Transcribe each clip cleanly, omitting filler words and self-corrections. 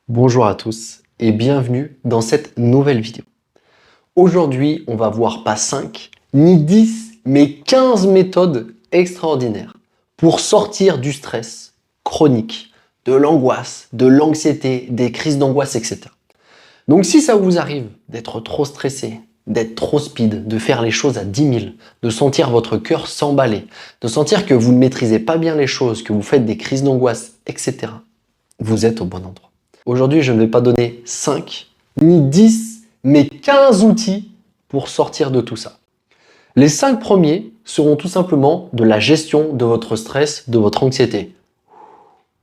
Bonjour à tous et bienvenue dans cette nouvelle vidéo. Aujourd'hui, on va voir pas 5, ni 10, mais 15 méthodes extraordinaires pour sortir du stress chronique, de l'angoisse, de l'anxiété, des crises d'angoisse, etc. Donc si ça vous arrive d'être trop stressé, d'être trop speed, de faire les choses à 10 000, de sentir votre cœur s'emballer, de sentir que vous ne maîtrisez pas bien les choses, que vous faites des crises d'angoisse, etc., vous êtes au bon endroit. Aujourd'hui, je ne vais pas donner 5, ni 10, mais 15 outils pour sortir de tout ça. Les 5 premiers seront tout simplement de la gestion de votre stress, de votre anxiété,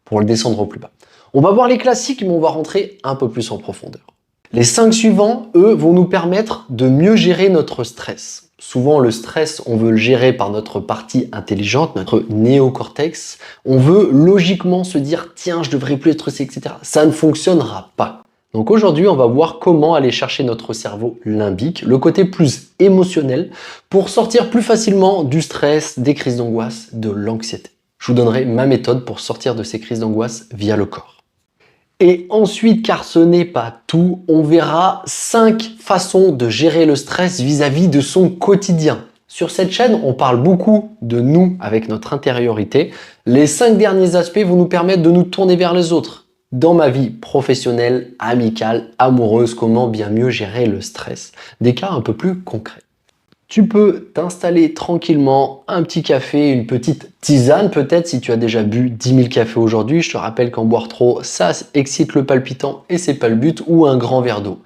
pour le descendre au plus bas. On va voir les classiques, mais on va rentrer un peu plus en profondeur. Les 5 suivants, eux, vont nous permettre de mieux gérer notre stress. Souvent, le stress, on veut le gérer par notre partie intelligente, notre néocortex. On veut logiquement se dire « tiens, je devrais plus être stressé, etc. » Ça ne fonctionnera pas. Donc aujourd'hui, on va voir comment aller chercher notre cerveau limbique, le côté plus émotionnel, pour sortir plus facilement du stress, des crises d'angoisse, de l'anxiété. Je vous donnerai ma méthode pour sortir de ces crises d'angoisse via le corps. Et ensuite, car ce n'est pas tout, on verra 5 façons de gérer le stress vis-à-vis de son quotidien. Sur cette chaîne, on parle beaucoup de nous avec notre intériorité. Les 5 derniers aspects vont nous permettre de nous tourner vers les autres. Dans ma vie professionnelle, amicale, amoureuse, comment bien mieux gérer le stress. Des cas un peu plus concrets. Tu peux t'installer tranquillement, un petit café, une petite tisane peut-être si tu as déjà bu 10 000 cafés aujourd'hui. Je te rappelle qu'en boire trop, ça excite le palpitant et c'est pas le but, ou un grand verre d'eau.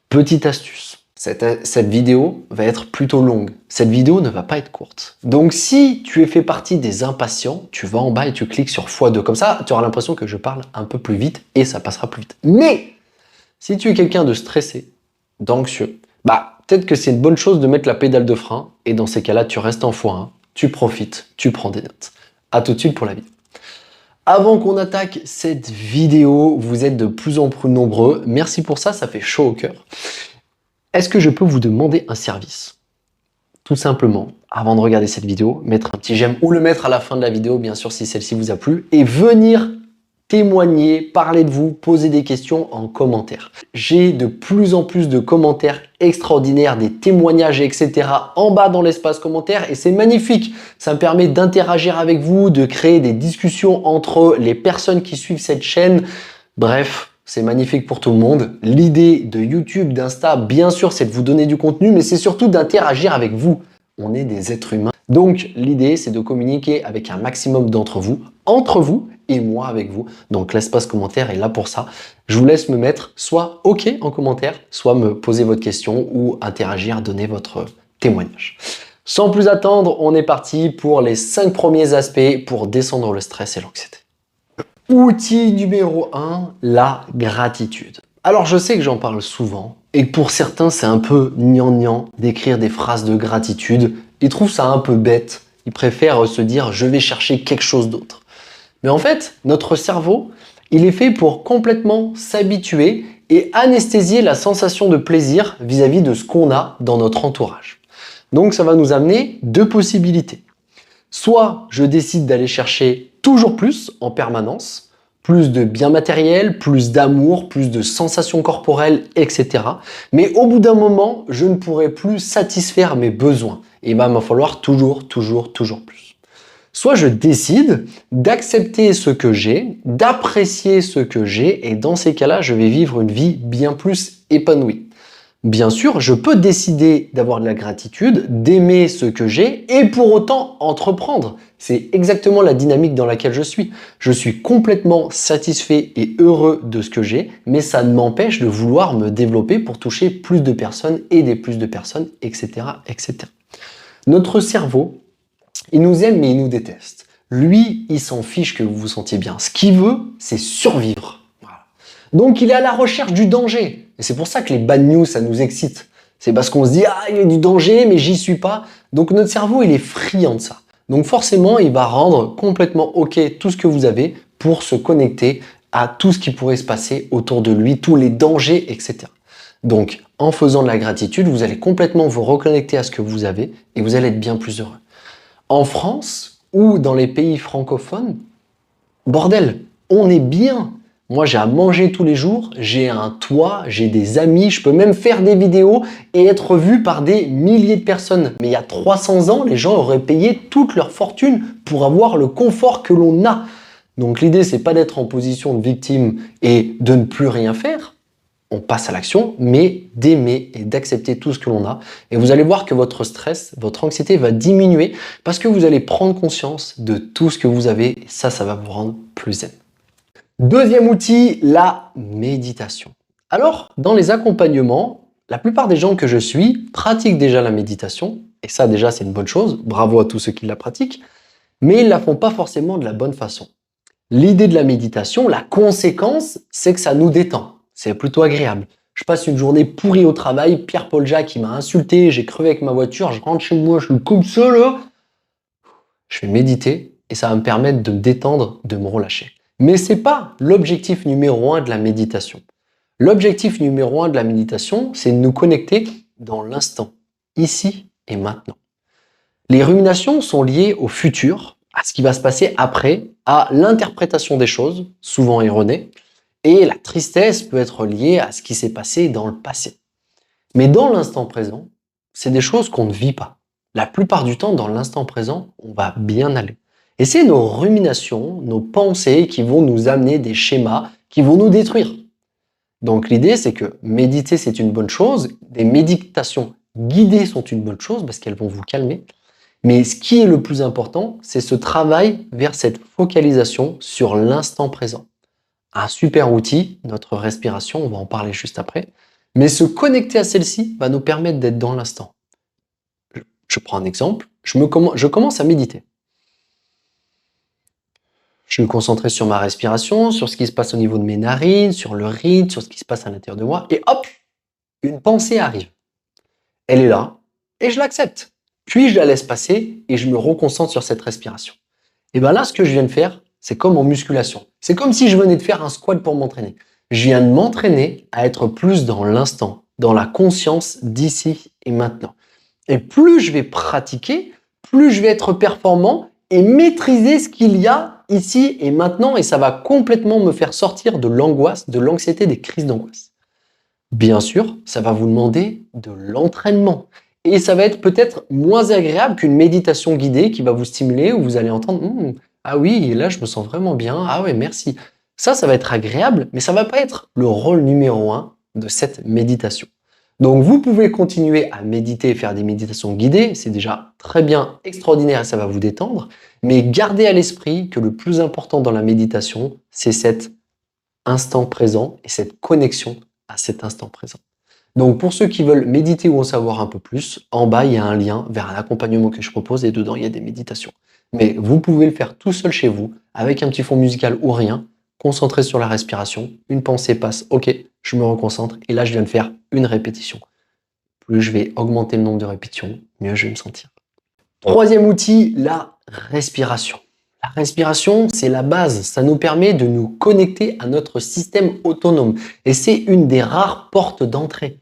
Petite astuce, cette vidéo va être plutôt longue. Cette vidéo ne va pas être courte. Donc si tu es fait partie des impatients, tu vas en bas et tu cliques sur x2. Comme ça, tu auras l'impression que je parle un peu plus vite et ça passera plus vite. Mais si tu es quelqu'un de stressé, d'anxieux, peut-être que c'est une bonne chose de mettre la pédale de frein et dans ces cas-là, tu restes en x1, tu profites, tu prends des notes. A tout de suite pour la vidéo. Avant qu'on attaque cette vidéo, vous êtes de plus en plus nombreux. Merci pour ça, ça fait chaud au cœur. Est-ce que je peux vous demander un service? Tout simplement, avant de regarder cette vidéo, mettre un petit j'aime ou le mettre à la fin de la vidéo, bien sûr, si celle-ci vous a plu, et venir témoigner, parler de vous, poser des questions en commentaire. J'ai de plus en plus de commentaires extraordinaires, des témoignages, etc. en bas dans l'espace commentaire et c'est magnifique. Ça me permet d'interagir avec vous, de créer des discussions entre les personnes qui suivent cette chaîne. Bref, c'est magnifique pour tout le monde. L'idée de YouTube, d'Insta, bien sûr, c'est de vous donner du contenu, mais c'est surtout d'interagir avec vous. On est des êtres humains. Donc, l'idée, c'est de communiquer avec un maximum d'entre vous, entre vous, et moi avec vous. Donc l'espace commentaire est là pour ça. Je vous laisse me mettre soit OK en commentaire, soit me poser votre question ou interagir, donner votre témoignage. Sans plus attendre, on est parti pour les 5 premiers aspects pour descendre le stress et l'anxiété. Outil numéro 1, la gratitude. Alors je sais que j'en parle souvent et que pour certains c'est un peu gnangnan d'écrire des phrases de gratitude. Ils trouvent ça un peu bête. Ils préfèrent se dire je vais chercher quelque chose d'autre. Mais en fait, notre cerveau, il est fait pour complètement s'habituer et anesthésier la sensation de plaisir vis-à-vis de ce qu'on a dans notre entourage. Donc ça va nous amener 2 possibilités. Soit je décide d'aller chercher toujours plus en permanence, plus de biens matériels, plus d'amour, plus de sensations corporelles, etc. Mais au bout d'un moment, je ne pourrai plus satisfaire mes besoins. Et il va m'en falloir toujours plus. Soit je décide d'accepter ce que j'ai, d'apprécier ce que j'ai, et dans ces cas-là, je vais vivre une vie bien plus épanouie. Bien sûr, je peux décider d'avoir de la gratitude, d'aimer ce que j'ai, et pour autant entreprendre. C'est exactement la dynamique dans laquelle je suis. Je suis complètement satisfait et heureux de ce que j'ai, mais ça ne m'empêche de vouloir me développer pour toucher plus de personnes, aider plus de personnes, etc., etc. Notre cerveau, il nous aime mais il nous déteste. Lui, il s'en fiche que vous vous sentiez bien. Ce qu'il veut, c'est survivre. Voilà. Donc il est à la recherche du danger. Et c'est pour ça que les bad news, ça nous excite. C'est parce qu'on se dit « Ah, il y a du danger, mais j'y suis pas ». Donc notre cerveau, il est friand de ça. Donc forcément, il va rendre complètement OK tout ce que vous avez pour se connecter à tout ce qui pourrait se passer autour de lui, tous les dangers, etc. Donc en faisant de la gratitude, vous allez complètement vous reconnecter à ce que vous avez et vous allez être bien plus heureux. En France ou dans les pays francophones, bordel, on est bien. Moi, j'ai à manger tous les jours, j'ai un toit, j'ai des amis, je peux même faire des vidéos et être vu par des milliers de personnes. Mais il y a 300 ans, les gens auraient payé toute leur fortune pour avoir le confort que l'on a. Donc l'idée, c'est pas d'être en position de victime et de ne plus rien faire. On passe à l'action, mais d'aimer et d'accepter tout ce que l'on a. Et vous allez voir que votre stress, votre anxiété va diminuer parce que vous allez prendre conscience de tout ce que vous avez. Et ça va vous rendre plus zen. Deuxième outil, la méditation. Alors, dans les accompagnements, la plupart des gens que je suis pratiquent déjà la méditation. Et ça, déjà, c'est une bonne chose. Bravo à tous ceux qui la pratiquent. Mais ils ne la font pas forcément de la bonne façon. L'idée de la méditation, la conséquence, c'est que ça nous détend. C'est plutôt agréable. Je passe une journée pourrie au travail, Pierre-Paul Jacques, il m'a insulté, j'ai crevé avec ma voiture, je rentre chez moi, je suis comme ça là. Je vais méditer et ça va me permettre de me détendre, de me relâcher. Mais ce n'est pas l'objectif numéro 1 de la méditation. L'objectif numéro 1 de la méditation, c'est de nous connecter dans l'instant, ici et maintenant. Les ruminations sont liées au futur, à ce qui va se passer après, à l'interprétation des choses, souvent erronée, et la tristesse peut être liée à ce qui s'est passé dans le passé. Mais dans l'instant présent, c'est des choses qu'on ne vit pas. La plupart du temps, dans l'instant présent, on va bien aller. Et c'est nos ruminations, nos pensées qui vont nous amener des schémas qui vont nous détruire. Donc l'idée, c'est que méditer, c'est une bonne chose. Des méditations guidées sont une bonne chose parce qu'elles vont vous calmer. Mais ce qui est le plus important, c'est ce travail vers cette focalisation sur l'instant présent. Un super outil, notre respiration, on va en parler juste après. Mais se connecter à celle-ci va nous permettre d'être dans l'instant. Je prends un exemple, je commence à méditer. Je vais me concentrer sur ma respiration, sur ce qui se passe au niveau de mes narines, sur le rythme, sur ce qui se passe à l'intérieur de moi. Et hop, une pensée arrive. Elle est là et je l'accepte. Puis je la laisse passer et je me reconcentre sur cette respiration. Et bien là, ce que je viens de faire, c'est comme en musculation. C'est comme si je venais de faire un squat pour m'entraîner. Je viens de m'entraîner à être plus dans l'instant, dans la conscience d'ici et maintenant. Et plus je vais pratiquer, plus je vais être performant et maîtriser ce qu'il y a ici et maintenant. Et ça va complètement me faire sortir de l'angoisse, de l'anxiété, des crises d'angoisse. Bien sûr, ça va vous demander de l'entraînement. Et ça va être peut-être moins agréable qu'une méditation guidée qui va vous stimuler où vous allez entendre « Ah oui, là je me sens vraiment bien, ah ouais, merci ». Ça va être agréable, mais ça ne va pas être le rôle numéro 1 de cette méditation. Donc vous pouvez continuer à méditer et faire des méditations guidées, c'est déjà très bien, extraordinaire et ça va vous détendre, mais gardez à l'esprit que le plus important dans la méditation, c'est cet instant présent et cette connexion à cet instant présent. Donc pour ceux qui veulent méditer ou en savoir un peu plus, en bas il y a un lien vers un accompagnement que je propose et dedans il y a des méditations. Mais vous pouvez le faire tout seul chez vous, avec un petit fond musical ou rien, concentré sur la respiration, une pensée passe, ok, je me reconcentre et là je viens de faire une répétition. Plus je vais augmenter le nombre de répétitions, mieux je vais me sentir. Troisième outil, la respiration. La respiration, c'est la base. Ça nous permet de nous connecter à notre système autonome. Et c'est une des rares portes d'entrée.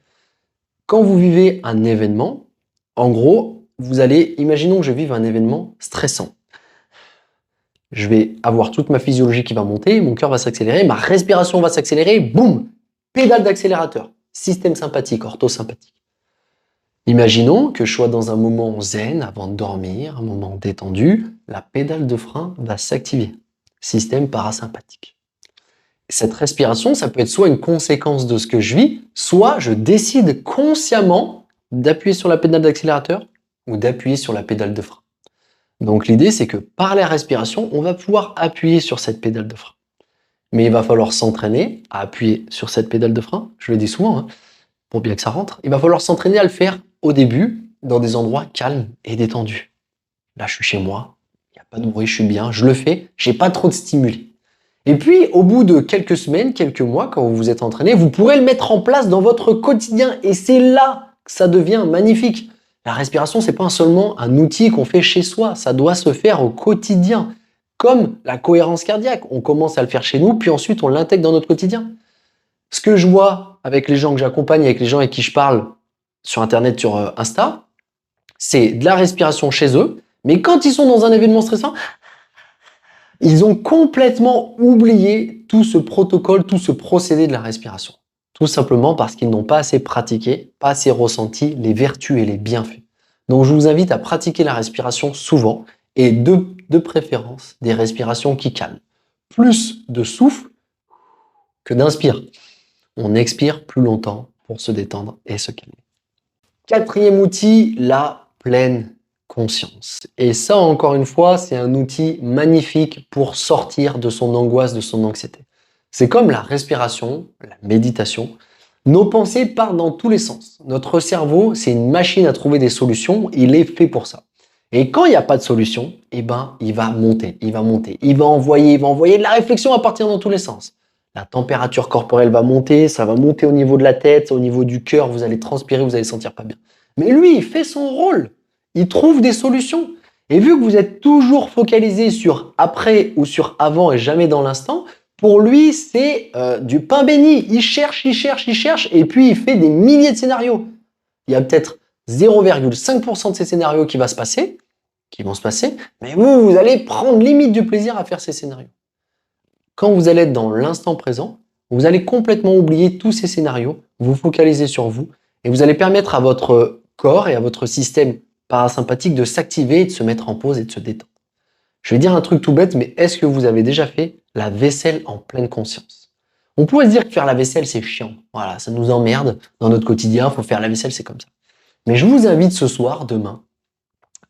Quand vous vivez un événement, en gros, imaginons que je vive un événement stressant. Je vais avoir toute ma physiologie qui va monter, mon cœur va s'accélérer, ma respiration va s'accélérer, boum, pédale d'accélérateur, système sympathique, orthosympathique. Imaginons que je sois dans un moment zen avant de dormir, un moment détendu, la pédale de frein va s'activer, système parasympathique. Cette respiration, ça peut être soit une conséquence de ce que je vis, soit je décide consciemment d'appuyer sur la pédale d'accélérateur ou d'appuyer sur la pédale de frein. Donc l'idée, c'est que par la respiration, on va pouvoir appuyer sur cette pédale de frein. Mais il va falloir s'entraîner à appuyer sur cette pédale de frein, je le dis souvent, pour bien que ça rentre. Il va falloir s'entraîner à le faire au début dans des endroits calmes et détendus. Là, je suis chez moi, il n'y a pas de bruit, je suis bien, je le fais, j'ai pas trop de stimuli. Et puis, au bout de quelques semaines, quelques mois, quand vous vous êtes entraîné, vous pourrez le mettre en place dans votre quotidien. Et c'est là que ça devient magnifique. La respiration, c'est pas seulement un outil qu'on fait chez soi, ça doit se faire au quotidien. Comme la cohérence cardiaque, on commence à le faire chez nous, puis ensuite on l'intègre dans notre quotidien. Ce que je vois avec les gens que j'accompagne, avec les gens avec qui je parle sur Internet, sur Insta, c'est de la respiration chez eux, mais quand ils sont dans un événement stressant, Ils ont complètement oublié tout ce protocole, tout ce procédé de la respiration. Tout simplement parce qu'ils n'ont pas assez pratiqué, pas assez ressenti les vertus et les bienfaits. Donc je vous invite à pratiquer la respiration souvent et de préférence des respirations qui calment. Plus de souffle que d'inspire. On expire plus longtemps pour se détendre et se calmer. Quatrième outil, la pleine conscience. Et ça, encore une fois, c'est un outil magnifique pour sortir de son angoisse, de son anxiété. C'est comme la respiration, la méditation. Nos pensées partent dans tous les sens. Notre cerveau, c'est une machine à trouver des solutions. Il est fait pour ça. Et quand il n'y a pas de solution, eh ben, il va monter. Il va envoyer de la réflexion à partir dans tous les sens. La température corporelle va monter, ça va monter au niveau de la tête, au niveau du cœur, vous allez transpirer, vous allez sentir pas bien. Mais lui, il fait son rôle. Il trouve des solutions. Et vu que vous êtes toujours focalisé sur après ou sur avant et jamais dans l'instant, pour lui, c'est du pain béni. Il cherche, et puis il fait des milliers de scénarios. Il y a peut-être 0,5% de ces scénarios qui vont se passer, mais vous allez prendre limite du plaisir à faire ces scénarios. Quand vous allez être dans l'instant présent, vous allez complètement oublier tous ces scénarios, vous focaliser sur vous, et vous allez permettre à votre corps et à votre système parasympathique de s'activer, de se mettre en pause et de se détendre. Je vais dire un truc tout bête, mais est-ce que vous avez déjà fait la vaisselle en pleine conscience? On pourrait se dire que faire la vaisselle, c'est chiant. Voilà, ça nous emmerde dans notre quotidien, il faut faire la vaisselle, c'est comme ça. Mais je vous invite ce soir, demain,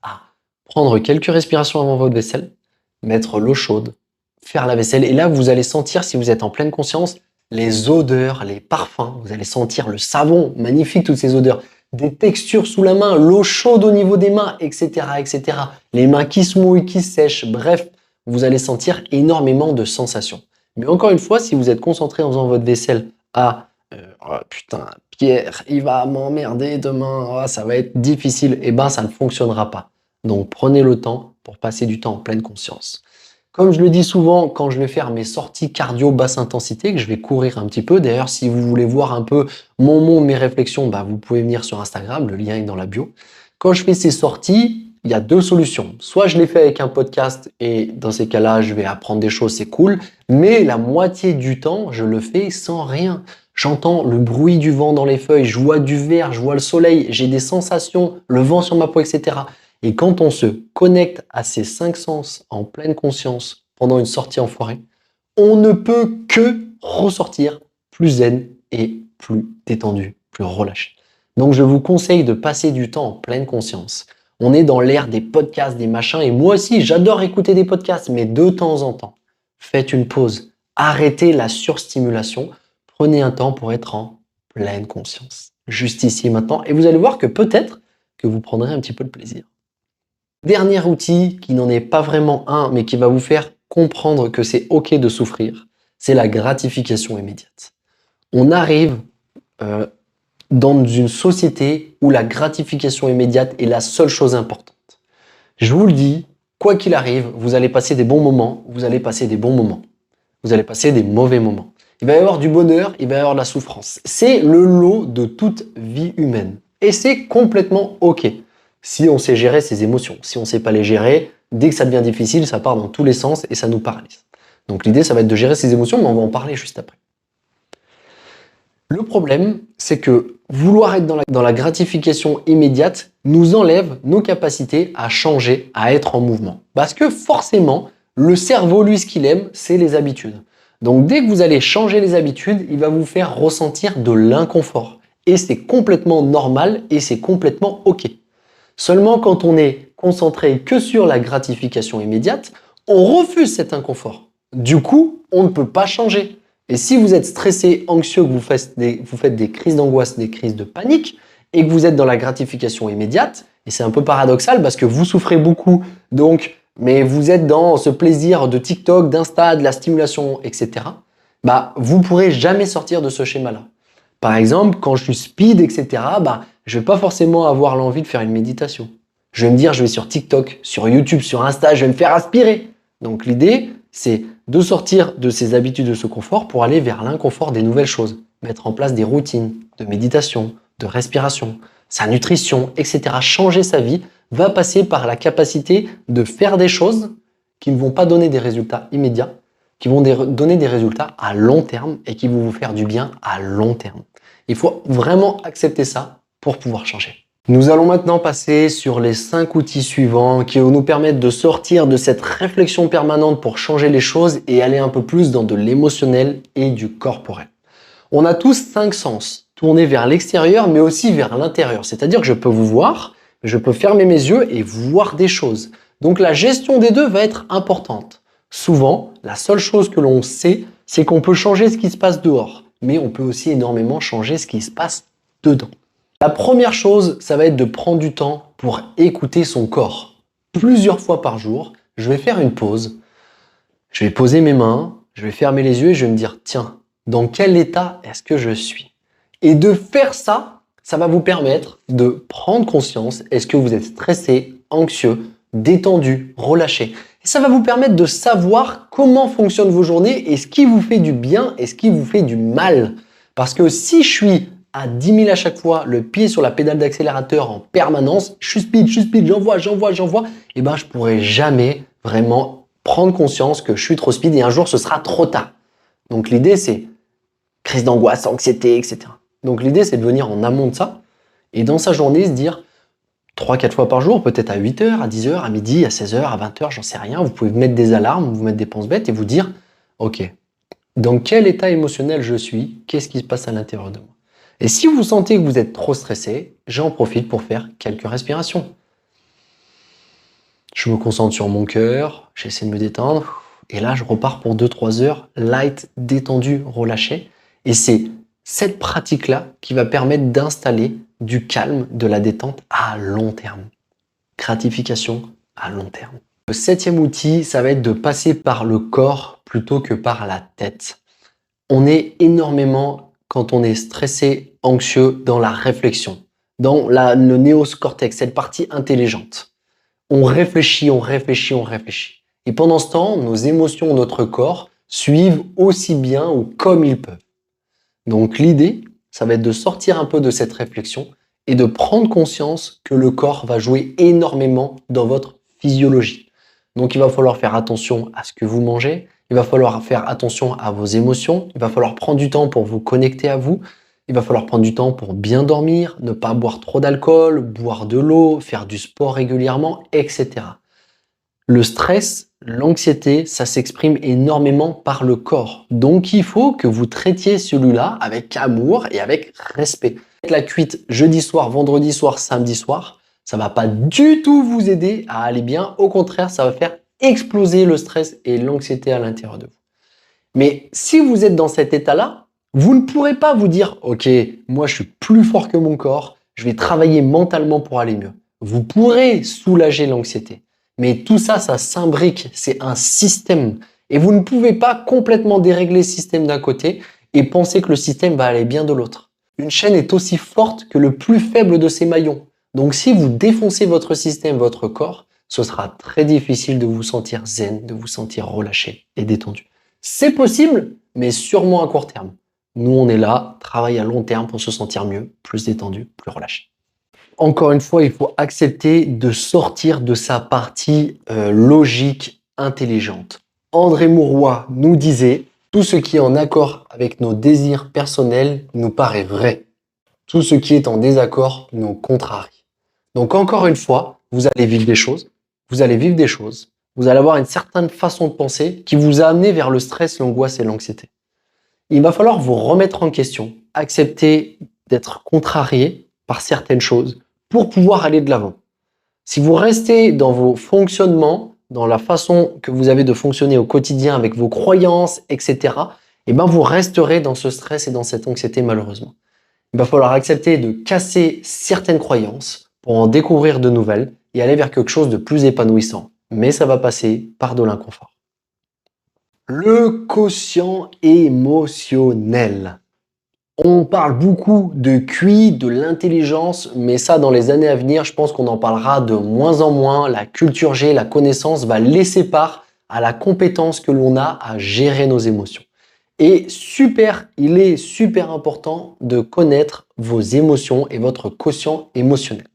à prendre quelques respirations avant votre vaisselle, mettre l'eau chaude, faire la vaisselle. Et là, vous allez sentir, si vous êtes en pleine conscience, les odeurs, les parfums. Vous allez sentir le savon, magnifique, toutes ces odeurs. Des textures sous la main, l'eau chaude au niveau des mains, etc., etc. Les mains qui se mouillent, qui se sèchent. Bref, vous allez sentir énormément de sensations. Mais encore une fois, si vous êtes concentré en faisant votre vaisselle à oh putain, Pierre, il va m'emmerder demain, oh, ça va être difficile, eh ben ça ne fonctionnera pas. Donc prenez le temps pour passer du temps en pleine conscience. Comme je le dis souvent, quand je vais faire mes sorties cardio basse intensité, que je vais courir un petit peu, d'ailleurs si vous voulez voir un peu mon monde, mes réflexions, bah, vous pouvez venir sur Instagram, le lien est dans la bio. Quand je fais ces sorties, il y a deux solutions. Soit je les fais avec un podcast et dans ces cas-là, je vais apprendre des choses, c'est cool, mais la moitié du temps, je le fais sans rien. J'entends le bruit du vent dans les feuilles, je vois du vert, je vois le soleil, j'ai des sensations, le vent sur ma peau, etc. Et quand on se connecte à ces 5 sens en pleine conscience pendant une sortie en forêt, on ne peut que ressortir plus zen et plus détendu, plus relâché. Donc je vous conseille de passer du temps en pleine conscience. On est dans l'ère des podcasts, des machins, et moi aussi j'adore écouter des podcasts, mais de temps en temps, faites une pause, arrêtez la surstimulation, prenez un temps pour être en pleine conscience, juste ici et maintenant, et vous allez voir que peut-être que vous prendrez un petit peu de plaisir. Dernier outil qui n'en est pas vraiment un, mais qui va vous faire comprendre que c'est ok de souffrir, c'est la gratification immédiate. On arrive dans une société où la gratification immédiate est la seule chose importante. Je vous le dis, quoi qu'il arrive, vous allez passer des bons moments, vous allez passer des bons moments, vous allez passer des mauvais moments. Il va y avoir du bonheur, il va y avoir de la souffrance. C'est le lot de toute vie humaine. Et c'est complètement ok. Si on sait gérer ses émotions. Si on ne sait pas les gérer, dès que ça devient difficile, ça part dans tous les sens et ça nous paralyse. Donc l'idée, ça va être de gérer ses émotions, mais on va en parler juste après. Le problème, c'est que vouloir être dans la gratification immédiate nous enlève nos capacités à changer, à être en mouvement. Parce que forcément, le cerveau, lui, ce qu'il aime, c'est les habitudes. Donc dès que vous allez changer les habitudes, il va vous faire ressentir de l'inconfort. Et c'est complètement normal et c'est complètement ok. Seulement quand on est concentré que sur la gratification immédiate, on refuse cet inconfort. Du coup, on ne peut pas changer. Et si vous êtes stressé, anxieux, que vous faites des crises d'angoisse, des crises de panique, et que vous êtes dans la gratification immédiate, et c'est un peu paradoxal parce que vous souffrez beaucoup, mais vous êtes dans ce plaisir de TikTok, d'Insta, de la stimulation, etc., bah, vous ne pourrez jamais sortir de ce schéma-là. Par exemple, quand je suis speed, etc., bah, je ne vais pas forcément avoir l'envie de faire une méditation. Je vais me dire, je vais sur TikTok, sur YouTube, sur Insta, je vais me faire aspirer. Donc l'idée, c'est de sortir de ces habitudes, de ce confort pour aller vers l'inconfort des nouvelles choses. Mettre en place des routines de méditation, de respiration, sa nutrition, etc. Changer sa vie va passer par la capacité de faire des choses qui ne vont pas donner des résultats immédiats, qui vont donner des résultats à long terme et qui vont vous faire du bien à long terme. Il faut vraiment accepter ça pour pouvoir changer. Nous allons maintenant passer sur les 5 outils suivants qui vont nous permettre de sortir de cette réflexion permanente pour changer les choses et aller un peu plus dans de l'émotionnel et du corporel. On a tous 5 sens, tournés vers l'extérieur mais aussi vers l'intérieur. C'est-à-dire que je peux vous voir, je peux fermer mes yeux et voir des choses. Donc la gestion des deux va être importante. Souvent, la seule chose que l'on sait, c'est qu'on peut changer ce qui se passe dehors, mais on peut aussi énormément changer ce qui se passe dedans. La première chose, ça va être de prendre du temps pour écouter son corps. Plusieurs fois par jour, je vais faire une pause, je vais poser mes mains, je vais fermer les yeux et je vais me dire, tiens, dans quel état est-ce que je suis? Et de faire ça, ça va vous permettre de prendre conscience, est-ce que vous êtes stressé, anxieux, détendu, relâché? Et ça va vous permettre de savoir comment fonctionnent vos journées et ce qui vous fait du bien et ce qui vous fait du mal. Parce que si je suis à 10 000 à chaque fois, le pied sur la pédale d'accélérateur en permanence, je suis speed, j'envoie, et ben je pourrai jamais vraiment prendre conscience que je suis trop speed et un jour ce sera trop tard. Donc l'idée c'est crise d'angoisse, anxiété, etc. Donc l'idée c'est de venir en amont de ça et dans sa journée se dire 3-4 fois par jour, peut-être à 8 h, à 10 h, à midi, à 16 h, à 20 h, j'en sais rien. Vous pouvez mettre des alarmes, vous mettre des penses-bêtes et vous dire ok, dans quel état émotionnel je suis, qu'est-ce qui se passe à l'intérieur de moi. Et si vous sentez que vous êtes trop stressé, j'en profite pour faire quelques respirations. Je me concentre sur mon cœur, j'essaie de me détendre, et là je repars pour 2-3 heures, light, détendu, relâché. Et c'est cette pratique-là qui va permettre d'installer du calme, de la détente à long terme. Gratification à long terme. Le 7e outil, ça va être de passer par le corps plutôt que par la tête. On est énormément, quand on est stressé, anxieux, dans la réflexion, dans le néocortex, cette partie intelligente. On réfléchit, on réfléchit, on réfléchit. Et pendant ce temps, nos émotions, notre corps suivent aussi bien ou comme ils peuvent. Donc l'idée, ça va être de sortir un peu de cette réflexion et de prendre conscience que le corps va jouer énormément dans votre physiologie. Donc il va falloir faire attention à ce que vous mangez, il va falloir faire attention à vos émotions, il va falloir prendre du temps pour vous connecter à vous, il va falloir prendre du temps pour bien dormir, ne pas boire trop d'alcool, boire de l'eau, faire du sport régulièrement, etc. Le stress, l'anxiété, ça s'exprime énormément par le corps. Donc il faut que vous traitiez celui-là avec amour et avec respect. La cuite jeudi soir, vendredi soir, samedi soir, ça va pas du tout vous aider à aller bien. Au contraire, ça va faire exploser le stress et l'anxiété à l'intérieur de vous. Mais si vous êtes dans cet état-là, vous ne pourrez pas vous dire « Ok, moi je suis plus fort que mon corps, je vais travailler mentalement pour aller mieux ». Vous pourrez soulager l'anxiété. Mais tout ça, ça s'imbrique, c'est un système. Et vous ne pouvez pas complètement dérégler le système d'un côté et penser que le système va aller bien de l'autre. Une chaîne est aussi forte que le plus faible de ses maillons. Donc si vous défoncez votre système, votre corps, ce sera très difficile de vous sentir zen, de vous sentir relâché et détendu. C'est possible, mais sûrement à court terme. Nous, on est là, travaille à long terme pour se sentir mieux, plus détendu, plus relâché. Encore une fois, il faut accepter de sortir de sa partie logique, intelligente. André Mauroy nous disait « Tout ce qui est en accord avec nos désirs personnels nous paraît vrai. Tout ce qui est en désaccord nous contrarie. » Donc encore une fois, vous allez vivre des choses, vous allez avoir une certaine façon de penser qui vous a amené vers le stress, l'angoisse et l'anxiété. Il va falloir vous remettre en question, accepter d'être contrarié par certaines choses pour pouvoir aller de l'avant. Si vous restez dans vos fonctionnements, dans la façon que vous avez de fonctionner au quotidien avec vos croyances, etc., eh ben vous resterez dans ce stress et dans cette anxiété malheureusement. Il va falloir accepter de casser certaines croyances pour en découvrir de nouvelles et aller vers quelque chose de plus épanouissant. Mais ça va passer par de l'inconfort. Le quotient émotionnel. On parle beaucoup de QI, de l'intelligence, mais ça, dans les années à venir, je pense qu'on en parlera de moins en moins. La culture G, la connaissance va laisser part à la compétence que l'on a à gérer nos émotions. Et il est super important de connaître vos émotions et votre quotient émotionnel.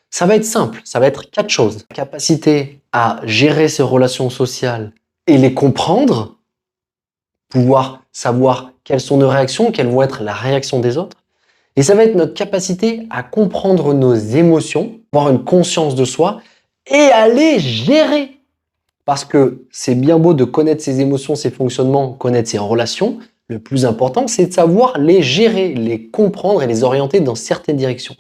Ça va être simple, ça va être 4 choses. La capacité à gérer ses relations sociales et les comprendre, pouvoir savoir quelles sont nos réactions, quelles vont être la réaction des autres. Et ça va être notre capacité à comprendre nos émotions, avoir une conscience de soi et à les gérer. Parce que c'est bien beau de connaître ses émotions, ses fonctionnements, connaître ses relations. Le plus important, c'est de savoir les gérer, les comprendre et les orienter dans certaines directions.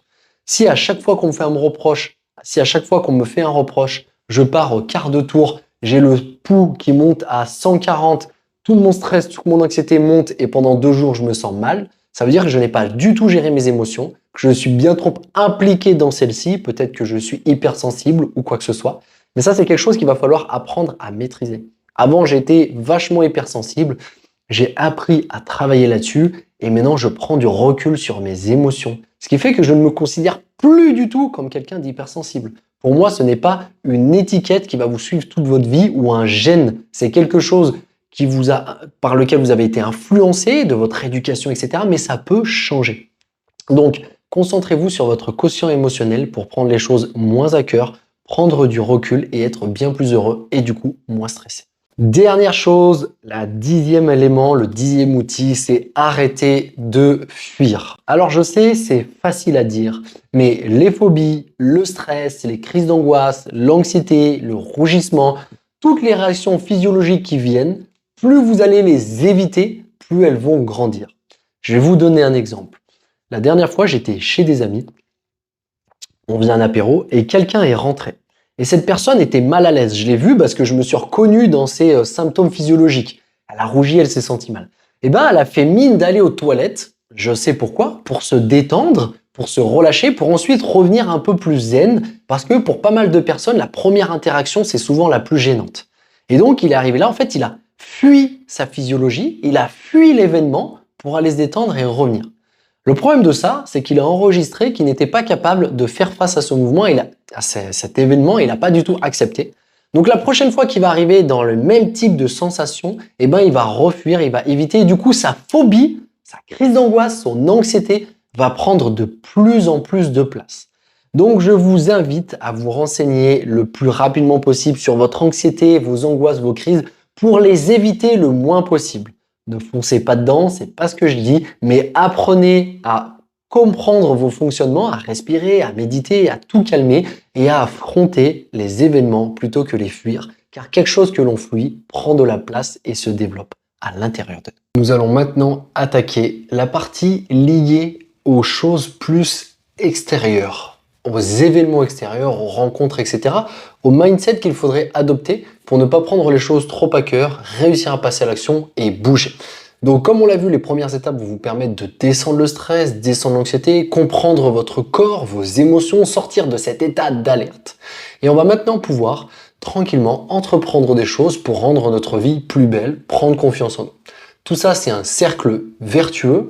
Si à chaque fois qu'on me fait un reproche, si à chaque fois qu'on me fait un reproche, je pars au quart de tour, j'ai le pouls qui monte à 140, tout mon stress, toute mon anxiété monte et pendant 2 jours, je me sens mal, ça veut dire que je n'ai pas du tout géré mes émotions, que je suis bien trop impliqué dans celles-ci, peut-être que je suis hypersensible ou quoi que ce soit. Mais ça, c'est quelque chose qu'il va falloir apprendre à maîtriser. Avant, j'étais vachement hypersensible. J'ai appris à travailler là-dessus et maintenant, je prends du recul sur mes émotions. Ce qui fait que je ne me considère plus du tout comme quelqu'un d'hypersensible. Pour moi, ce n'est pas une étiquette qui va vous suivre toute votre vie ou un gène. C'est quelque chose par lequel vous avez été influencé de votre éducation, etc. Mais ça peut changer. Donc, concentrez-vous sur votre quotient émotionnel pour prendre les choses moins à cœur, prendre du recul et être bien plus heureux et du coup moins stressé. Dernière chose, le 10e élément, le 10e outil, c'est arrêter de fuir. Alors je sais, c'est facile à dire, mais les phobies, le stress, les crises d'angoisse, l'anxiété, le rougissement, toutes les réactions physiologiques qui viennent, plus vous allez les éviter, plus elles vont grandir. Je vais vous donner un exemple. La dernière fois, j'étais chez des amis, on faisait un apéro et quelqu'un est rentré. Et cette personne était mal à l'aise. Je l'ai vu parce que je me suis reconnu dans ses symptômes physiologiques. Elle a rougi, elle s'est sentie mal. Et ben, elle a fait mine d'aller aux toilettes. Je sais pourquoi. Pour se détendre, pour se relâcher, pour ensuite revenir un peu plus zen. Parce que pour pas mal de personnes, la première interaction, c'est souvent la plus gênante. Et donc, il est arrivé là. En fait, il a fui sa physiologie. Il a fui l'événement pour aller se détendre et revenir. Le problème de ça, c'est qu'il a enregistré qu'il n'était pas capable de faire face à ce mouvement, à cet événement, il n'a pas du tout accepté. Donc la prochaine fois qu'il va arriver dans le même type de sensation, eh ben, il va refuir, il va éviter. Et du coup, sa phobie, sa crise d'angoisse, son anxiété va prendre de plus en plus de place. Donc je vous invite à vous renseigner le plus rapidement possible sur votre anxiété, vos angoisses, vos crises, pour les éviter le moins possible. Ne foncez pas dedans, c'est pas ce que je dis, mais apprenez à comprendre vos fonctionnements, à respirer, à méditer, à tout calmer et à affronter les événements plutôt que les fuir, car quelque chose que l'on fuit prend de la place et se développe à l'intérieur de nous. Nous allons maintenant attaquer la partie liée aux choses plus extérieures, aux événements extérieurs, aux rencontres, etc., au mindset qu'il faudrait adopter pour ne pas prendre les choses trop à cœur, réussir à passer à l'action et bouger. Donc comme on l'a vu, les premières étapes vont vous permettre de descendre le stress, descendre l'anxiété, comprendre votre corps, vos émotions, sortir de cet état d'alerte. Et on va maintenant pouvoir tranquillement entreprendre des choses pour rendre notre vie plus belle, prendre confiance en nous. Tout ça, c'est un cercle vertueux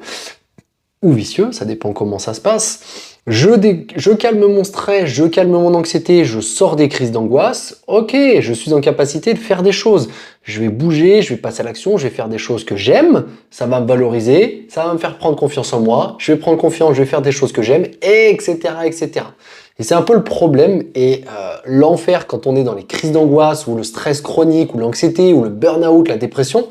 ou vicieux, ça dépend comment ça se passe. Je calme mon stress, je calme mon anxiété, je sors des crises d'angoisse. Ok, je suis en capacité de faire des choses. Je vais bouger, je vais passer à l'action, je vais faire des choses que j'aime. Ça va me valoriser, ça va me faire prendre confiance en moi. Je vais prendre confiance, je vais faire des choses que j'aime, etc., etc. Et c'est un peu le problème et l'enfer quand on est dans les crises d'angoisse ou le stress chronique ou l'anxiété ou le burn-out, la dépression.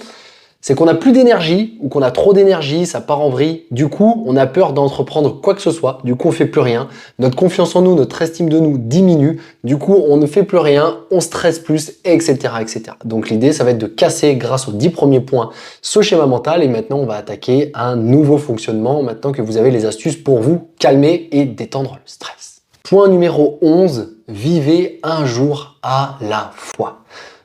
C'est qu'on n'a plus d'énergie ou qu'on a trop d'énergie, ça part en vrille. Du coup, on a peur d'entreprendre quoi que ce soit. Du coup, on fait plus rien. Notre confiance en nous, notre estime de nous diminue. Du coup, on ne fait plus rien, on stresse plus, etc., etc. Donc l'idée, ça va être de casser grâce aux 10 premiers points ce schéma mental. Et maintenant, on va attaquer un nouveau fonctionnement maintenant que vous avez les astuces pour vous calmer et détendre le stress. Point numéro 11, vivez un jour à la fois.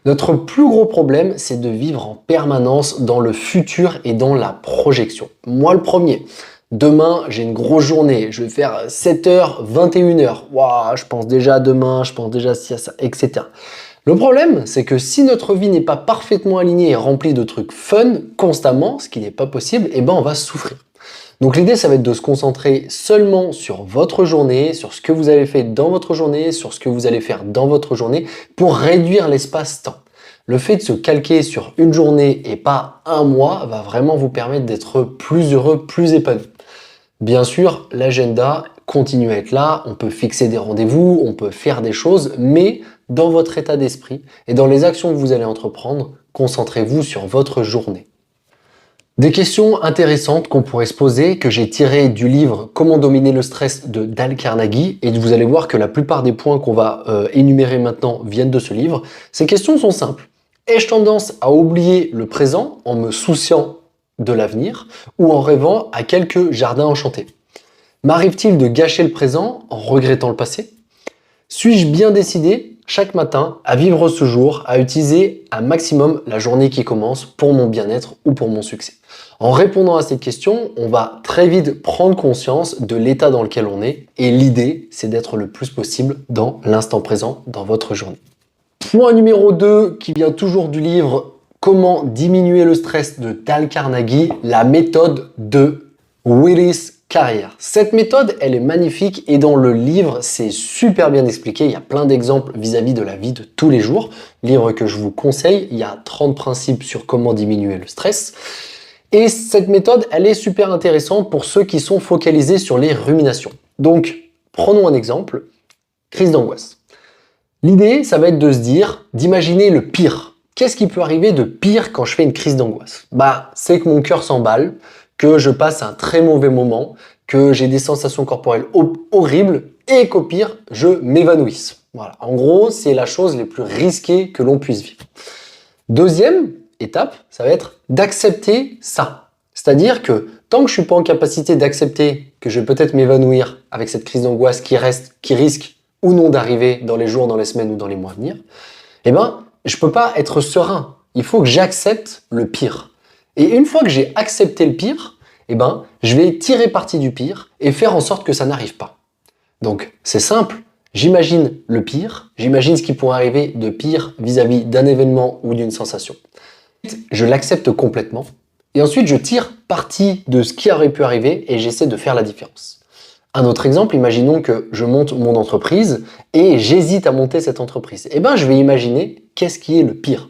Notre plus gros problème, c'est de vivre en permanence dans le futur et dans la projection. Moi, le premier. Demain, j'ai une grosse journée. Je vais faire 7h, 21h. Waouh, je pense déjà à demain, je pense déjà à ça, etc. Le problème, c'est que si notre vie n'est pas parfaitement alignée et remplie de trucs fun constamment, ce qui n'est pas possible, eh ben on va souffrir. Donc l'idée, ça va être de se concentrer seulement sur votre journée, sur ce que vous avez fait dans votre journée, sur ce que vous allez faire dans votre journée pour réduire l'espace-temps. Le fait de se calquer sur une journée et pas un mois va vraiment vous permettre d'être plus heureux, plus épanoui. Bien sûr, l'agenda continue à être là, on peut fixer des rendez-vous, on peut faire des choses, mais dans votre état d'esprit et dans les actions que vous allez entreprendre. Concentrez-vous sur votre journée. Des questions intéressantes qu'on pourrait se poser, que j'ai tirées du livre Comment dominer le stress de Dale Carnegie, et vous allez voir que la plupart des points qu'on va énumérer maintenant viennent de ce livre. Ces questions sont simples. Ai-je tendance à oublier le présent en me souciant de l'avenir ou en rêvant à quelques jardins enchantés? M'arrive-t-il de gâcher le présent en regrettant le passé? Suis-je bien décidé chaque matin à vivre ce jour, à utiliser un maximum la journée qui commence pour mon bien-être ou pour mon succès? En répondant à cette question, on va très vite prendre conscience de l'état dans lequel on est et l'idée, c'est d'être le plus possible dans l'instant présent dans votre journée. Point numéro 2 qui vient toujours du livre Comment diminuer le stress de Dale Carnegie, la méthode de Willis Carrière. Cette méthode, elle est magnifique et dans le livre, c'est super bien expliqué. Il y a plein d'exemples vis-à-vis de la vie de tous les jours. Livre que je vous conseille. Il y a 30 principes sur comment diminuer le stress. Et cette méthode, elle est super intéressante pour ceux qui sont focalisés sur les ruminations. Donc, prenons un exemple. Crise d'angoisse. L'idée, ça va être de se dire, d'imaginer le pire. Qu'est-ce qui peut arriver de pire quand je fais une crise d'angoisse? C'est que mon cœur s'emballe, que je passe un très mauvais moment, que j'ai des sensations corporelles horribles et qu'au pire, je m'évanouisse. Voilà. En gros, c'est la chose la plus risquée que l'on puisse vivre. Deuxième étape, ça va être d'accepter ça. C'est-à-dire que tant que je suis pas en capacité d'accepter que je vais peut-être m'évanouir avec cette crise d'angoisse qui risque ou non d'arriver dans les jours, dans les semaines ou dans les mois à venir, je peux pas être serein. Il faut que j'accepte le pire. Et une fois que j'ai accepté le pire, je vais tirer parti du pire et faire en sorte que ça n'arrive pas. Donc, c'est simple. J'imagine le pire. J'imagine ce qui pourrait arriver de pire vis-à-vis d'un événement ou d'une sensation. Je l'accepte complètement. Et ensuite, je tire parti de ce qui aurait pu arriver et j'essaie de faire la différence. Un autre exemple, imaginons que je monte mon entreprise et j'hésite à monter cette entreprise. Je vais imaginer qu'est-ce qui est le pire.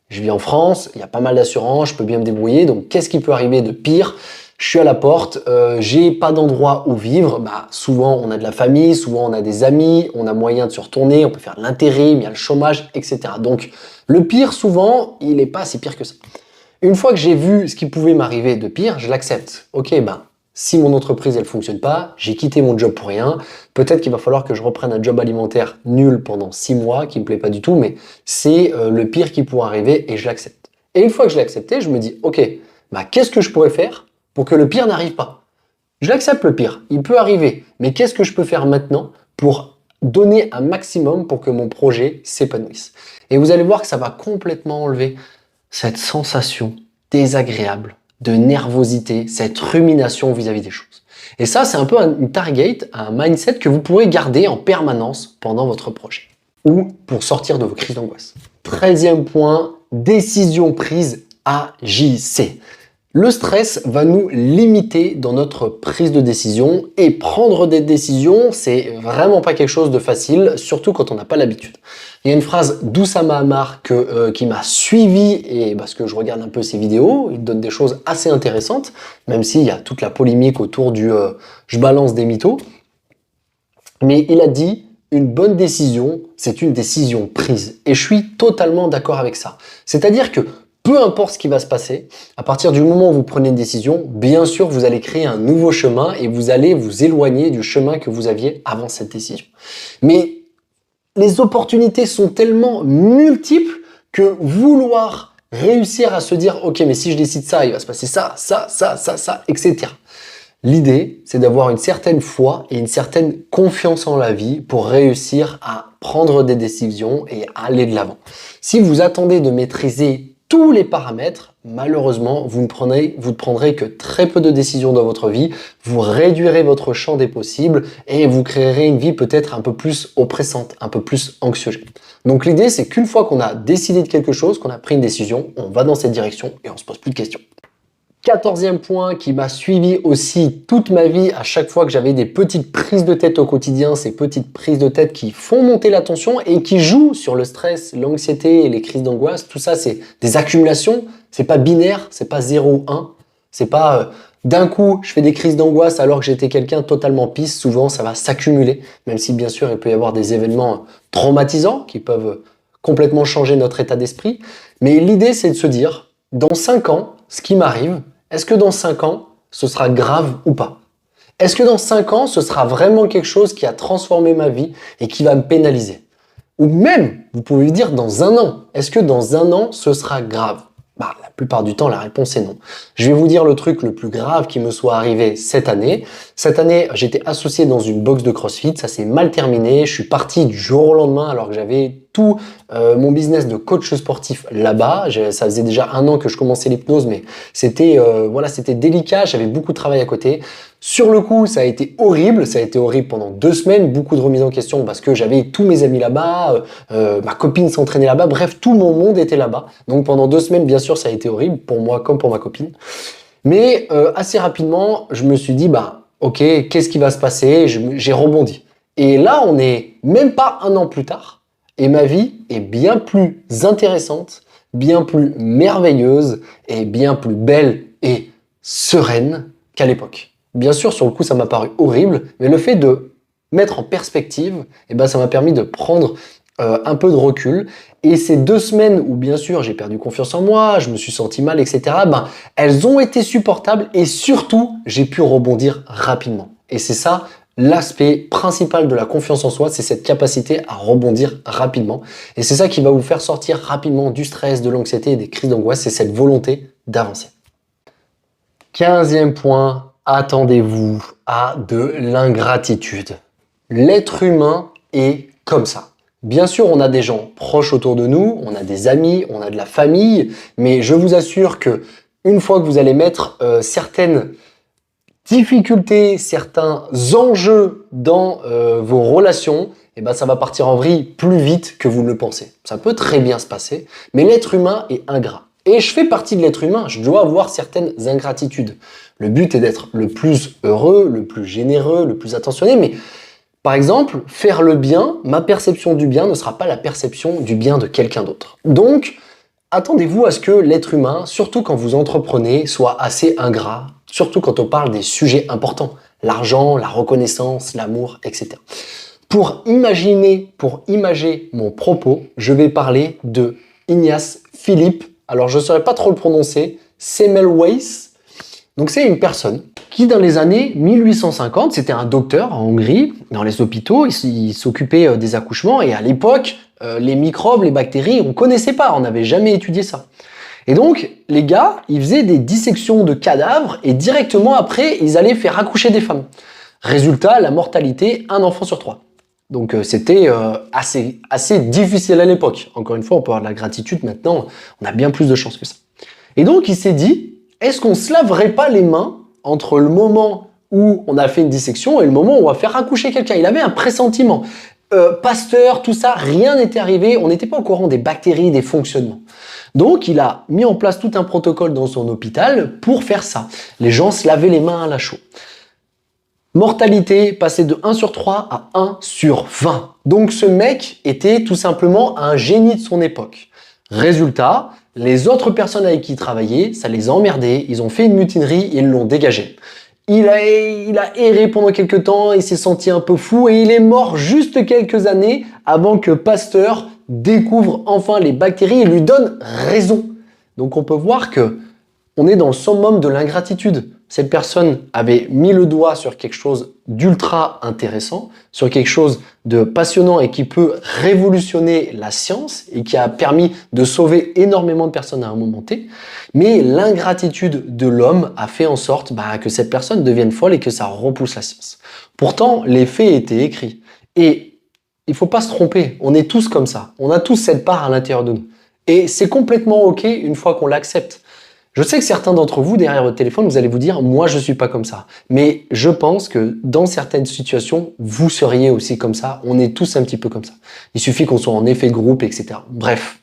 Je vis en France, il y a pas mal d'assurances, je peux bien me débrouiller, donc qu'est-ce qui peut arriver de pire? Je suis à la porte, j'ai pas d'endroit où vivre, souvent on a de la famille, souvent on a des amis, on a moyen de se retourner, on peut faire de l'intérim, il y a le chômage, etc. Donc le pire souvent, il n'est pas si pire que ça. Une fois que j'ai vu ce qui pouvait m'arriver de pire, je l'accepte. Ok, si mon entreprise elle fonctionne pas, j'ai quitté mon job pour rien, peut-être qu'il va falloir que je reprenne un job alimentaire nul pendant 6 mois, qui me plaît pas du tout, mais c'est le pire qui pourrait arriver et je l'accepte. Et une fois que je l'ai accepté, je me dis, ok, qu'est-ce que je pourrais faire pour que le pire n'arrive pas? Je l'accepte le pire, il peut arriver, mais qu'est-ce que je peux faire maintenant pour donner un maximum pour que mon projet s'épanouisse? Et vous allez voir que ça va complètement enlever cette sensation désagréable de nervosité, cette rumination vis-à-vis des choses. Et ça, c'est un peu une target, un mindset que vous pourrez garder en permanence pendant votre projet ou pour sortir de vos crises d'angoisse. 13e point, décision prise, agissez. Le stress va nous limiter dans notre prise de décision et prendre des décisions, c'est vraiment pas quelque chose de facile, surtout quand on n'a pas l'habitude. Il y a une phrase d'Oussama Ammar qui m'a suivi et parce que je regarde un peu ses vidéos, il donne des choses assez intéressantes, même s'il y a toute la polémique autour du je balance des mythos. Mais il a dit une bonne décision, c'est une décision prise. Et je suis totalement d'accord avec ça. C'est-à-dire que peu importe ce qui va se passer, à partir du moment où vous prenez une décision, bien sûr, vous allez créer un nouveau chemin et vous allez vous éloigner du chemin que vous aviez avant cette décision. Mais les opportunités sont tellement multiples que vouloir réussir à se dire « Ok, mais si je décide ça, il va se passer ça, etc. » L'idée, c'est d'avoir une certaine foi et une certaine confiance en la vie pour réussir à prendre des décisions et à aller de l'avant. Si vous attendez de maîtriser tous les paramètres, malheureusement, vous ne prendrez que très peu de décisions dans votre vie, vous réduirez votre champ des possibles et vous créerez une vie peut-être un peu plus oppressante, un peu plus anxiogène. Donc l'idée, c'est qu'une fois qu'on a décidé de quelque chose, qu'on a pris une décision, on va dans cette direction et on se pose plus de questions. 14e point qui m'a suivi aussi toute ma vie à chaque fois que j'avais des petites prises de tête au quotidien, ces petites prises de tête qui font monter la tension et qui jouent sur le stress, l'anxiété et les crises d'angoisse. Tout ça, c'est des accumulations, c'est pas binaire, c'est pas 0 ou 1, c'est pas d'un coup, je fais des crises d'angoisse alors que j'étais quelqu'un totalement pisse. Souvent, ça va s'accumuler, même si bien sûr, il peut y avoir des événements traumatisants qui peuvent complètement changer notre état d'esprit. Mais l'idée, c'est de se dire, dans 5 ans, ce qui m'arrive, est-ce que dans 5 ans, ce sera grave ou pas? Est-ce que dans 5 ans, ce sera vraiment quelque chose qui a transformé ma vie et qui va me pénaliser? Ou même, vous pouvez dire dans 1 an. Est-ce que dans 1 an, ce sera grave? Bah, la plupart du temps, la réponse est non. Je vais vous dire le truc le plus grave qui me soit arrivé cette année. Cette année, j'étais associé dans une box de CrossFit. Ça s'est mal terminé. Je suis parti du jour au lendemain alors que j'avais tout mon business de coach sportif là-bas. Ça faisait déjà 1 an que je commençais l'hypnose, mais c'était voilà, c'était délicat. J'avais beaucoup de travail à côté. Sur le coup, ça a été horrible. Ça a été horrible pendant 2 semaines. Beaucoup de remises en question parce que j'avais tous mes amis là-bas. Ma copine s'entraînait là-bas. Bref, tout mon monde était là-bas. Donc pendant 2 semaines, bien sûr, ça a été horrible pour moi comme pour ma copine. Mais assez rapidement, je me suis dit, bah, ok, qu'est-ce qui va se passer? J'ai rebondi. Et là, on est même pas 1 an plus tard. Et ma vie est bien plus intéressante, bien plus merveilleuse et bien plus belle et sereine qu'à l'époque. Bien sûr, sur le coup, ça m'a paru horrible, mais le fait de mettre en perspective, eh ben, ça m'a permis de prendre un peu de recul. Et ces 2 semaines où, bien sûr, j'ai perdu confiance en moi, je me suis senti mal, etc., ben, elles ont été supportables et surtout, j'ai pu rebondir rapidement. Et c'est ça l'aspect principal de la confiance en soi, c'est cette capacité à rebondir rapidement. Et c'est ça qui va vous faire sortir rapidement du stress, de l'anxiété et des crises d'angoisse, c'est cette volonté d'avancer. 15e point, attendez-vous à de l'ingratitude. L'être humain est comme ça. Bien sûr, on a des gens proches autour de nous, on a des amis, on a de la famille, mais je vous assure que une fois que vous allez mettre certaines difficultés, certains enjeux dans vos relations, eh ben, ça va partir en vrille plus vite que vous ne le pensez. Ça peut très bien se passer, mais l'être humain est ingrat. Et je fais partie de l'être humain, je dois avoir certaines ingratitudes. Le but est d'être le plus heureux, le plus généreux, le plus attentionné, mais par exemple, faire le bien, ma perception du bien ne sera pas la perception du bien de quelqu'un d'autre. Donc, attendez-vous à ce que l'être humain, surtout quand vous entreprenez, soit assez ingrat, surtout quand on parle des sujets importants, l'argent, la reconnaissance, l'amour, etc. Pour imager mon propos, je vais parler de Ignace Philippe. Alors, je ne saurais pas trop le prononcer, Semmelweis. Donc, c'est une personne qui, dans les années 1850, c'était un docteur en Hongrie, dans les hôpitaux, il s'occupait des accouchements, et à l'époque, les microbes, les bactéries, on ne connaissait pas, on n'avait jamais étudié ça. Et donc, les gars, ils faisaient des dissections de cadavres, et directement après, ils allaient faire accoucher des femmes. Résultat, la mortalité, 1 enfant sur 3. Donc c'était assez difficile à l'époque. Encore une fois, on peut avoir de la gratitude, maintenant, on a bien plus de chance que ça. Et donc, il s'est dit, est-ce qu'on se laverait pas les mains entre le moment où on a fait une dissection et le moment où on va faire accoucher quelqu'un? Il avait un pressentiment. Pasteur, tout ça, rien n'était arrivé, on n'était pas au courant des bactéries, des fonctionnements. Donc, il a mis en place tout un protocole dans son hôpital pour faire ça. Les gens se lavaient les mains à la chaux. Mortalité passée de 1 sur 3 à 1 sur 20. Donc ce mec était tout simplement un génie de son époque. Résultat, les autres personnes avec qui il travaillait, ça les a emmerdés, ils ont fait une mutinerie et ils l'ont dégagé. Il a erré pendant quelques temps, il s'est senti un peu fou et il est mort juste quelques années avant que Pasteur découvre enfin les bactéries et lui donne raison. Donc on peut voir que on est dans le summum de l'ingratitude. Cette personne avait mis le doigt sur quelque chose d'ultra intéressant, sur quelque chose de passionnant et qui peut révolutionner la science et qui a permis de sauver énormément de personnes à un moment T. Mais l'ingratitude de l'homme a fait en sorte que cette personne devienne folle et que ça repousse la science. Pourtant, les faits étaient écrits. Et il ne faut pas se tromper, on est tous comme ça. On a tous cette part à l'intérieur de nous. Et c'est complètement OK une fois qu'on l'accepte. Je sais que certains d'entre vous, derrière votre téléphone, vous allez vous dire « moi, je suis pas comme ça ». Mais je pense que dans certaines situations, vous seriez aussi comme ça. On est tous un petit peu comme ça. Il suffit qu'on soit en effet de groupe, etc. Bref,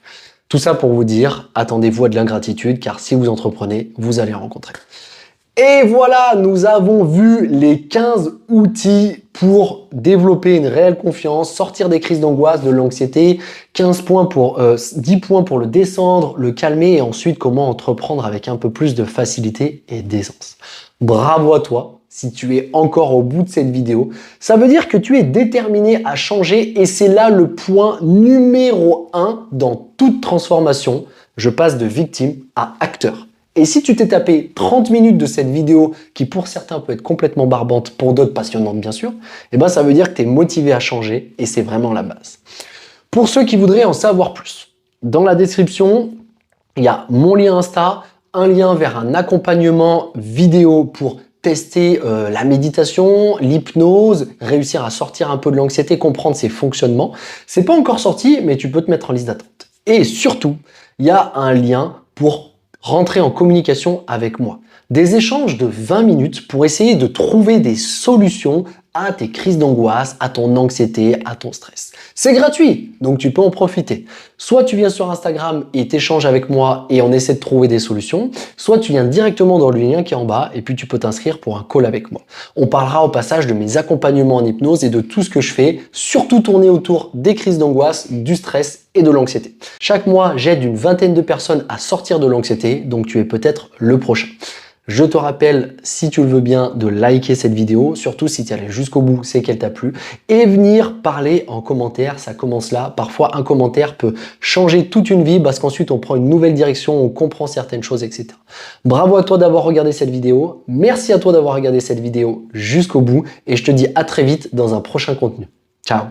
tout ça pour vous dire, attendez-vous à de l'ingratitude, car si vous entreprenez, vous allez en rencontrer. Et voilà, nous avons vu les 15 outils pour développer une réelle confiance, sortir des crises d'angoisse, de l'anxiété, 10 points pour le descendre, le calmer et ensuite comment entreprendre avec un peu plus de facilité et d'aisance. Bravo à toi si tu es encore au bout de cette vidéo. Ça veut dire que tu es déterminé à changer et c'est là le point numéro 1 dans toute transformation. Je passe de victime à acteur. Et si tu t'es tapé 30 minutes de cette vidéo, qui pour certains peut être complètement barbante, pour d'autres passionnante bien sûr, eh ben ça veut dire que tu es motivé à changer et c'est vraiment la base. Pour ceux qui voudraient en savoir plus, dans la description, il y a mon lien Insta, un lien vers un accompagnement vidéo pour tester la méditation, l'hypnose, réussir à sortir un peu de l'anxiété, comprendre ses fonctionnements. C'est pas encore sorti, mais tu peux te mettre en liste d'attente. Et surtout, il y a un lien pour rentrer en communication avec moi. Des échanges de 20 minutes pour essayer de trouver des solutions à tes crises d'angoisse, à ton anxiété, à ton stress. C'est gratuit, donc tu peux en profiter. Soit tu viens sur Instagram et t'échanges avec moi et on essaie de trouver des solutions, soit tu viens directement dans le lien qui est en bas et puis tu peux t'inscrire pour un call avec moi. On parlera au passage de mes accompagnements en hypnose et de tout ce que je fais, surtout tourné autour des crises d'angoisse, du stress et de l'anxiété. Chaque mois, j'aide une vingtaine de personnes à sortir de l'anxiété, donc tu es peut-être le prochain. Je te rappelle, si tu le veux bien, de liker cette vidéo, surtout si tu es allé jusqu'au bout, c'est qu'elle t'a plu, et venir parler en commentaire, ça commence là. Parfois, un commentaire peut changer toute une vie parce qu'ensuite, on prend une nouvelle direction, on comprend certaines choses, etc. Bravo à toi d'avoir regardé cette vidéo, merci à toi d'avoir regardé cette vidéo jusqu'au bout, et je te dis à très vite dans un prochain contenu. Ciao!